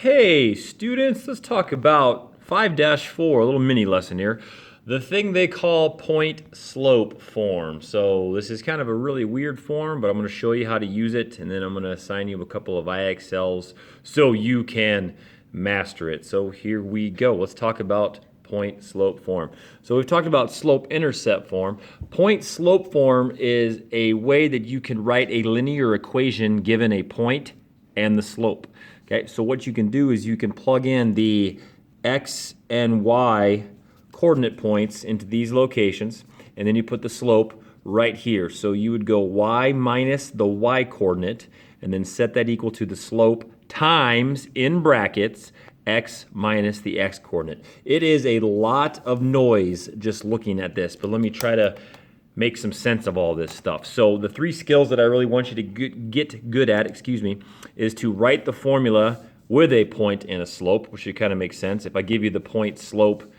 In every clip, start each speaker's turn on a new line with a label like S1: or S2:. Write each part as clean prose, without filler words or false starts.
S1: Hey students, let's talk about 5-4, a little mini lesson here. The thing they call point slope form. So this is kind of a really weird form, but I'm going to show you how to use it, and then I'm going to assign you a couple of IXLs so you can master it. So here we go. Let's talk about point slope form. So we've talked about slope intercept form. Point slope form is a way that you can write a linear equation given a point and the slope. Okay, so what you can do is you can plug in the x and y coordinate points into these locations, and then you put the slope right here. So you would go y minus the y coordinate, and then set that equal to the slope times, in brackets, x minus the x coordinate. It is a lot of noise just looking at this, but let me try to make some sense of all this stuff. So the three skills that I really want you to get good at, is to write the formula with a point and a slope, which should kind of make sense. If I give you the point slope,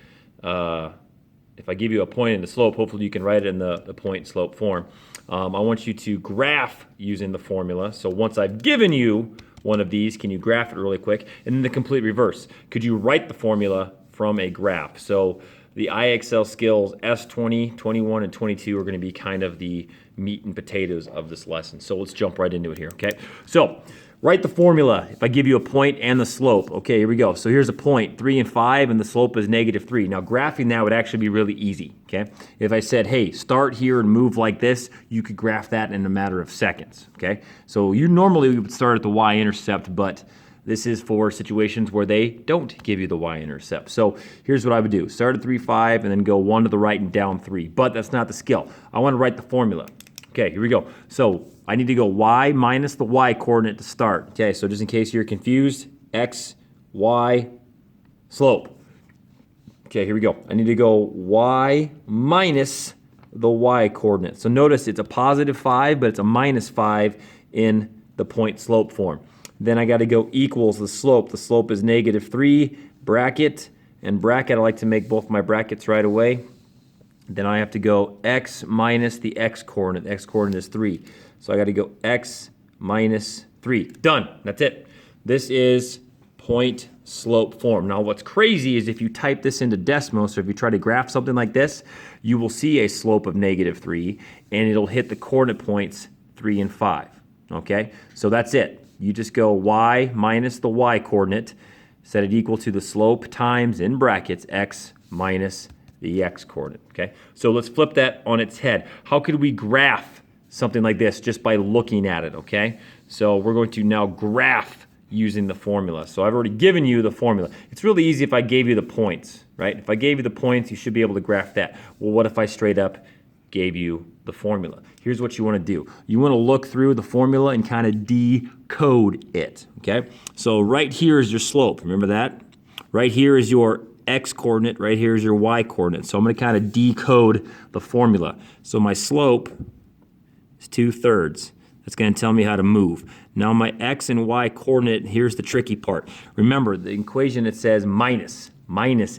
S1: if I give you a point and a slope, hopefully you can write it in the point slope form. I want you to graph using the formula. So once I've given you one of these, can you graph it really quick? And then the complete reverse. Could you write the formula from a graph? So the IXL skills S20, 21, and 22 are going to be kind of the meat and potatoes of this lesson. So let's jump right into it here, okay? So write the formula if I give you a point and the slope. Okay, here we go. So here's a point, 3 and 5, and the slope is -3. Now graphing that would actually be really easy, okay? If I said, hey, start here and move like this, you could graph that in a matter of seconds, okay? So you normally would start at the y-intercept, but this is for situations where they don't give you the y-intercept. So here's what I would do. Start at 3, 5, and then go 1 to the right and down 3. But that's not the skill. I want to write the formula. Okay, here we go. So I need to go y minus the y coordinate to start. Okay, so just in case you're confused, x, y, slope. Okay, here we go. I need to go y minus the y coordinate. So notice it's a +5, but it's a -5 in the point slope form. Then I got to go equals the slope. The slope is -3, bracket, and bracket, I like to make both my brackets right away. Then I have to go x minus the x coordinate. The x coordinate is 3. So I got to go x minus 3. Done. That's it. This is point slope form. Now what's crazy is if you type this into Desmos, or if you try to graph something like this, you will see a slope of -3, and it'll hit the coordinate points 3 and 5. Okay? So that's it. You just go y minus the y coordinate, set it equal to the slope times, in brackets, x minus the x coordinate, okay? So let's flip that on its head. How could we graph something like this just by looking at it, okay? So we're going to now graph using the formula. So I've already given you the formula. It's really easy if I gave you the points, right? If I gave you the points, you should be able to graph that. Well, what if I straight up gave you the formula? Here's what you want to do. You want to look through the formula and kind of decode it, okay? So right here is your slope, remember that? Right here is your x coordinate, right here is your y coordinate. So I'm going to kind of decode the formula. So my slope is 2/3. That's going to tell me how to move. Now my x and y coordinate, here's the tricky part. Remember, the equation, it says minus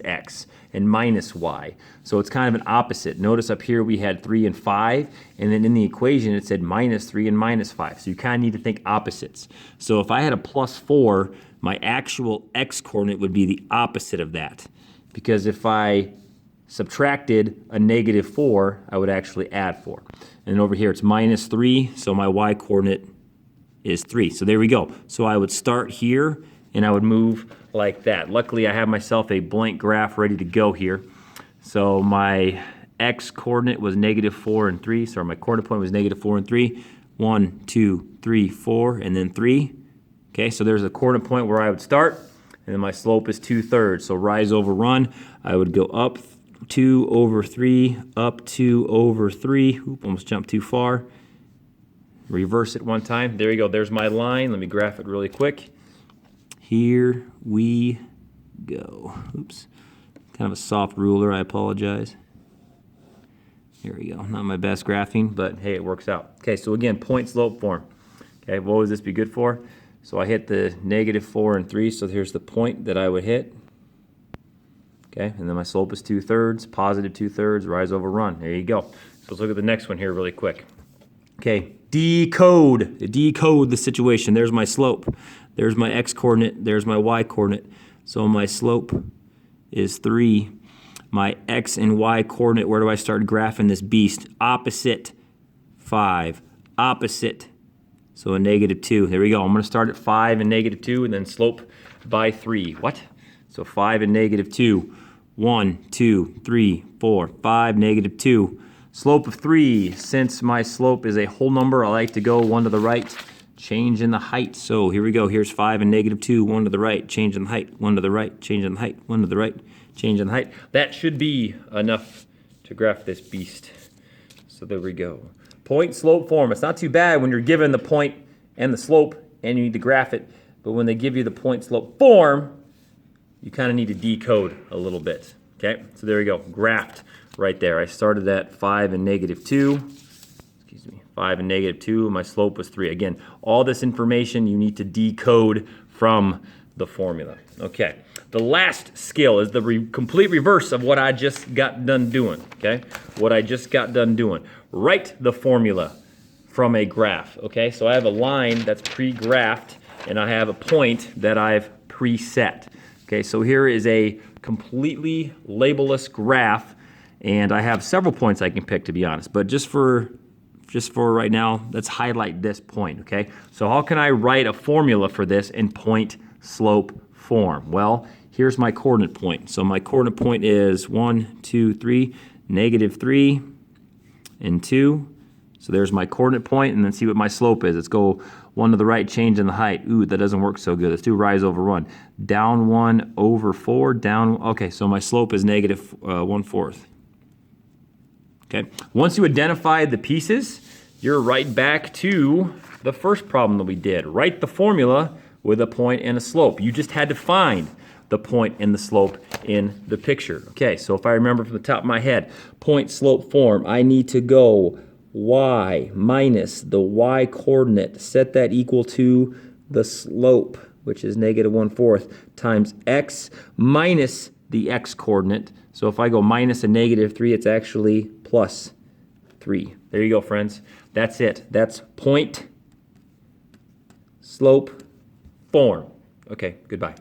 S1: x and minus y. So it's kind of an opposite. Notice up here we had 3 and 5, and then in the equation it said -3 and -5. So you kind of need to think opposites. So if I had a +4, my actual x coordinate would be the opposite of that. Because if I subtracted a -4, I would actually add 4. And over here it's -3, so my y coordinate is 3. So there we go. So I would start here and I would move like that. Luckily I have myself a blank graph ready to go here. So my x coordinate was -4 and 3, so my coordinate point was -4 and 3. 1, 2, 3, 4, and then 3. Okay, so there's a coordinate point where I would start, and then my slope is 2/3. So rise over run, I would go up 2/3, up 2/3. Oop, almost jumped too far. Reverse it one time. There you go. There's my line. Let me graph it really quick. Here we go. Oops. Kind of a soft ruler, I apologize. Here we go. Not my best graphing, but hey, it works out. Okay, so again, point slope form. Okay, what would this be good for? So I hit the -4 and 3, so here's the point that I would hit. Okay, and then my slope is 2/3, +2/3, rise over run. There you go. So let's look at the next one here really quick. Okay, decode the situation. There's my slope. There's my x-coordinate, there's my y-coordinate. So my slope is 3. My x and y coordinate, where do I start graphing this beast? Opposite 5, opposite. So a -2. There we go. I'm going to start at 5 and -2 and then slope by 3. What? So 5 and -2. 1, 2, 3, 4, 5, -2. Slope of 3. Since my slope is a whole number, I like to go 1 to the right, change in the height. So here we go. Here's 5 and -2, 1 to the right, change in the height, 1 to the right, change in the height, 1 to the right, change in the height. That should be enough to graph this beast. So there we go. Point slope form. It's not too bad when you're given the point and the slope and you need to graph it, but when they give you the point slope form, you kind of need to decode a little bit. Okay, so there we go. Graphed right there. I started at 5 and -2. 5 and -2, my slope was 3. Again, all this information you need to decode from the formula. Okay, the last skill is the complete reverse of what I just got done doing, okay? What I just got done doing. Write the formula from a graph, okay? So I have a line that's pre-graphed, and I have a point that I've preset. Okay, so here is a completely labelless graph, and I have several points I can pick, to be honest, but just for right now, let's highlight this point, okay? So how can I write a formula for this in point slope form? Well, here's my coordinate point. So my coordinate point is 1, 2, 3, -3 and 2. So there's my coordinate point, and then see what my slope is. Let's go 1 to the right, change in the height. Ooh, that doesn't work so good. Let's do rise over 1. Down 1 over 4, down, okay, so my slope is -1/4. Okay. Once you identify the pieces, you're right back to the first problem that we did. Write the formula with a point and a slope. You just had to find the point and the slope in the picture. Okay, so if I remember from the top of my head, point slope form, I need to go y minus the y coordinate, set that equal to the slope, which is -1/4, times x minus the x coordinate. So if I go minus a -3, it's actually plus 3. There you go, friends. That's it. That's point slope form. Okay, goodbye.